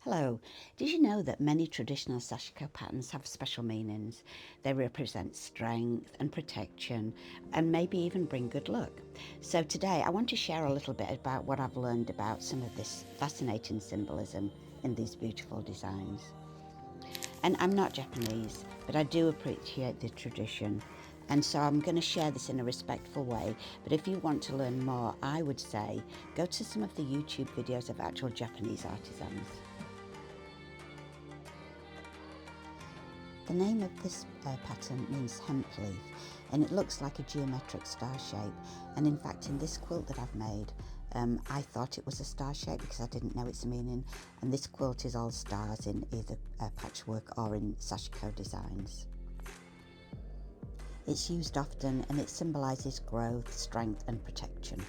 Hello. Did you know that many traditional Sashiko patterns have special meanings? They represent strength and protection and maybe even bring good luck. So today I want to share a little bit about what I've learned about some of this fascinating symbolism in these beautiful designs. And I'm not Japanese, but I do appreciate the tradition. And so I'm going to share this in a respectful way. But if you want to learn more, I would say go to some of the YouTube videos of actual Japanese artisans. The name of this pattern means hemp leaf, and it looks like a geometric star shape. And in fact, in this quilt that I've made, I thought it was a star shape because I didn't know its meaning. And this quilt is all stars in either patchwork or in Sashiko designs. It's used often and it symbolises growth, strength and protection.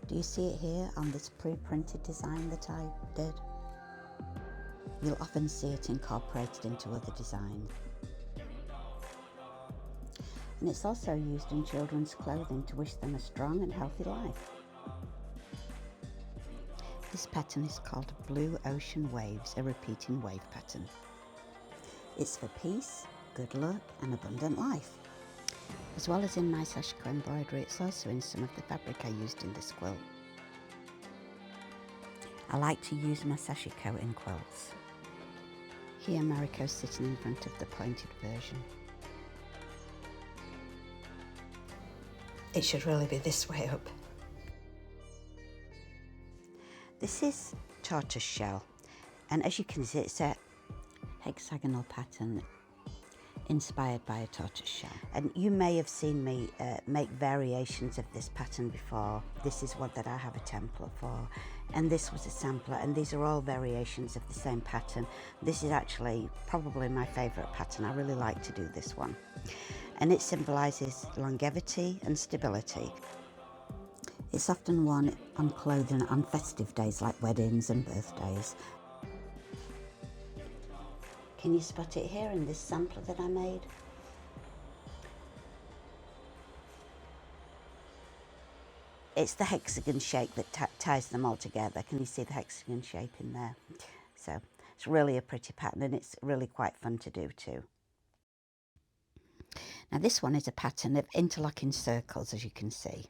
Do you see it here on this pre-printed design that I did? You'll often see it incorporated into other designs. And it's also used in children's clothing to wish them a strong and healthy life. This pattern is called Blue Ocean Waves, a repeating wave pattern. It's for peace, good luck and abundant life. As well as in my Sashiko embroidery, it's also in some of the fabric I used in this quilt. I like to use my Sashiko in quilts. Here Mariko's sitting in front of the pointed version. It should really be this way up. This is Tortoiseshell, and as you can see it's a hexagonal pattern inspired by a tortoiseshell. And you may have seen me make variations of this pattern before. This is one that I have a template for, and this was a sampler, and these are all variations of the same pattern. This is actually probably my favourite pattern. I really like to do this one, and it symbolises longevity and stability. It's often worn on clothing on festive days like weddings and birthdays. Can you spot it here in this sampler that I made? It's the hexagon shape that ties them all together. Can you see the hexagon shape in there? So it's really a pretty pattern and it's really quite fun to do too. Now this one is a pattern of interlocking circles, as you can see.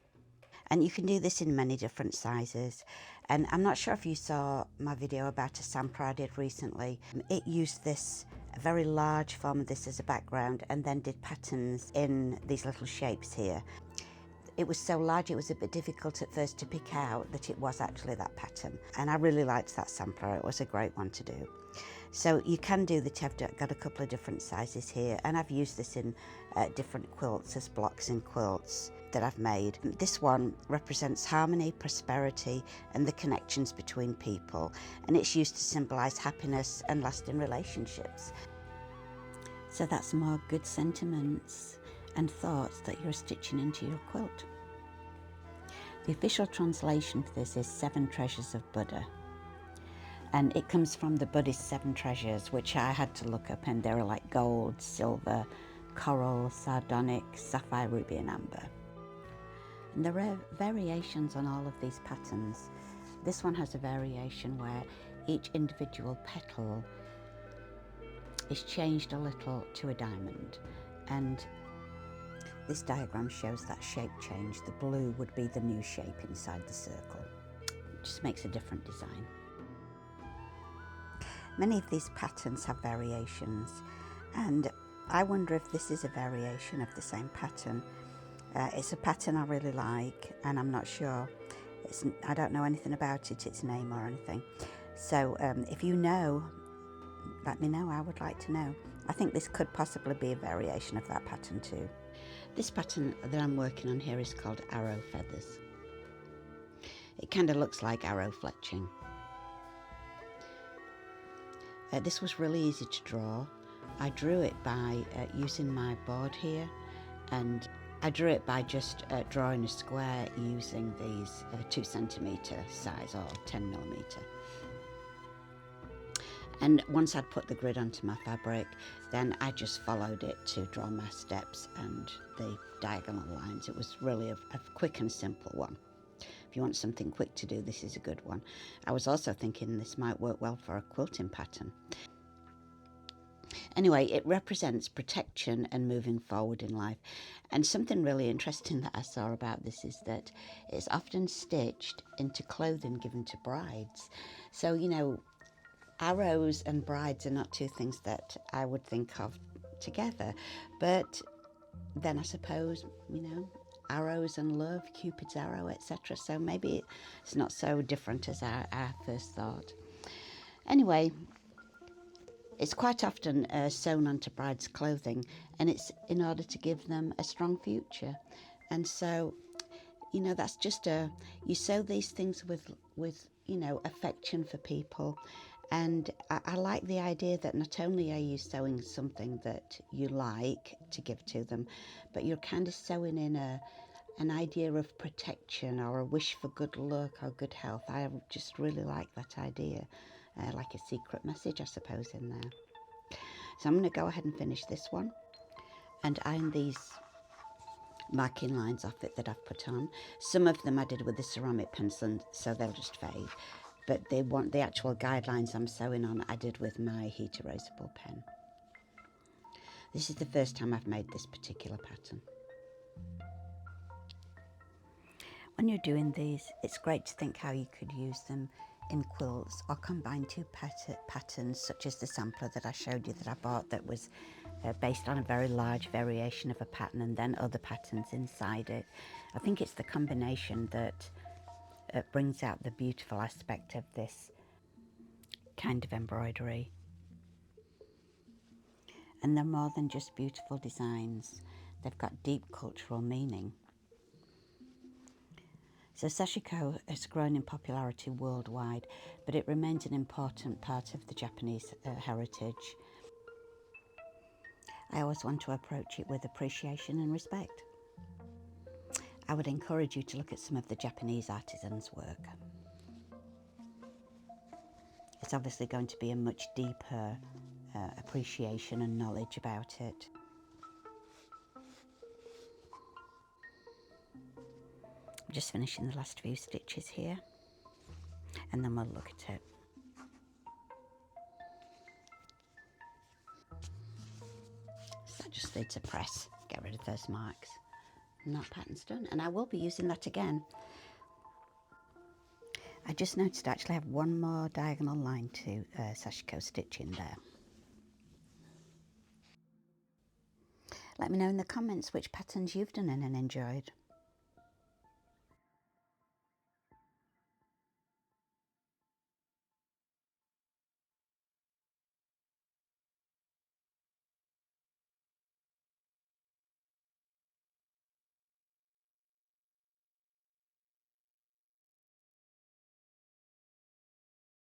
And you can do this in many different sizes. And I'm not sure if you saw my video about a sampler I did recently. It used this, a very large form of this as a background, and then did patterns in these little shapes here. It was so large it was a bit difficult at first to pick out that it was actually that pattern. And I really liked that sampler. It was a great one to do. So you can do that. I've got a couple of different sizes here, and I've used this in different quilts as blocks in quilts that I've made. This one represents harmony, prosperity and the connections between people, and it's used to symbolise happiness and lasting relationships. So that's more good sentiments and thoughts that you're stitching into your quilt. The official translation for this is 7 Treasures of Buddha, and it comes from the Buddhist 7 treasures, which I had to look up, and they're like gold, silver, coral, sardonyx, sapphire, ruby and amber. And there are variations on all of these patterns. This one has a variation where each individual petal is changed a little to a diamond, and this diagram shows that shape change. The blue would be the new shape inside the circle. It just makes a different design. Many of these patterns have variations, and I wonder if this is a variation of the same pattern. It's a pattern I really like, and I'm not sure. I don't know anything about it, its name or anything. So if you know, let me know. I would like to know. I think this could possibly be a variation of that pattern too. This pattern that I'm working on here is called Arrow Feathers. It kind of looks like arrow fletching. This was really easy to draw. I drew it by using my board here, and I drew it by just drawing a square using these 2 centimetre size or 10 millimetre. And once I'd put the grid onto my fabric, then I just followed it to draw my steps and the diagonal lines. It was really a quick and simple one. If you want something quick to do, this is a good one. I was also thinking this might work well for a quilting pattern. Anyway, it represents protection and moving forward in life. And something really interesting that I saw about this is that it's often stitched into clothing given to brides. So, you know, arrows and brides are not two things that I would think of together. But then I suppose, you know, arrows and love, Cupid's arrow, etc. So maybe it's not so different as I first thought. Anyway, it's quite often sewn onto brides' clothing, and it's in order to give them a strong future. And so, you know, that's just you sew these things with you know, affection for people. And I like the idea that not only are you sewing something that you like to give to them, but you're kind of sewing in an idea of protection or a wish for good luck or good health. I just really like that idea. Like a secret message, I suppose, in there. So I'm going to go ahead and finish this one and iron these marking lines off it that I've put on. Some of them I did with the ceramic pencil, so they'll just fade. But they want the actual guidelines I'm sewing on, I did with my heat erasable pen. This is the first time I've made this particular pattern. When you're doing these, it's great to think how you could use them in quilts or combine two patterns, such as the sampler that I showed you that I bought that was based on a very large variation of a pattern, and then other patterns inside it. I think it's the combination that brings out the beautiful aspect of this kind of embroidery. And they're more than just beautiful designs, they've got deep cultural meaning. So Sashiko has grown in popularity worldwide, but it remains an important part of the Japanese heritage. I always want to approach it with appreciation and respect. I would encourage you to look at some of the Japanese artisans' work. It's obviously going to be a much deeper appreciation and knowledge about it. I'm just finishing the last few stitches here, and then we'll look at it. So that just needs a press, get rid of those marks. And that pattern's done, and I will be using that again. I just noticed I actually have one more diagonal line to Sashiko stitch in there. Let me know in the comments which patterns you've done and enjoyed.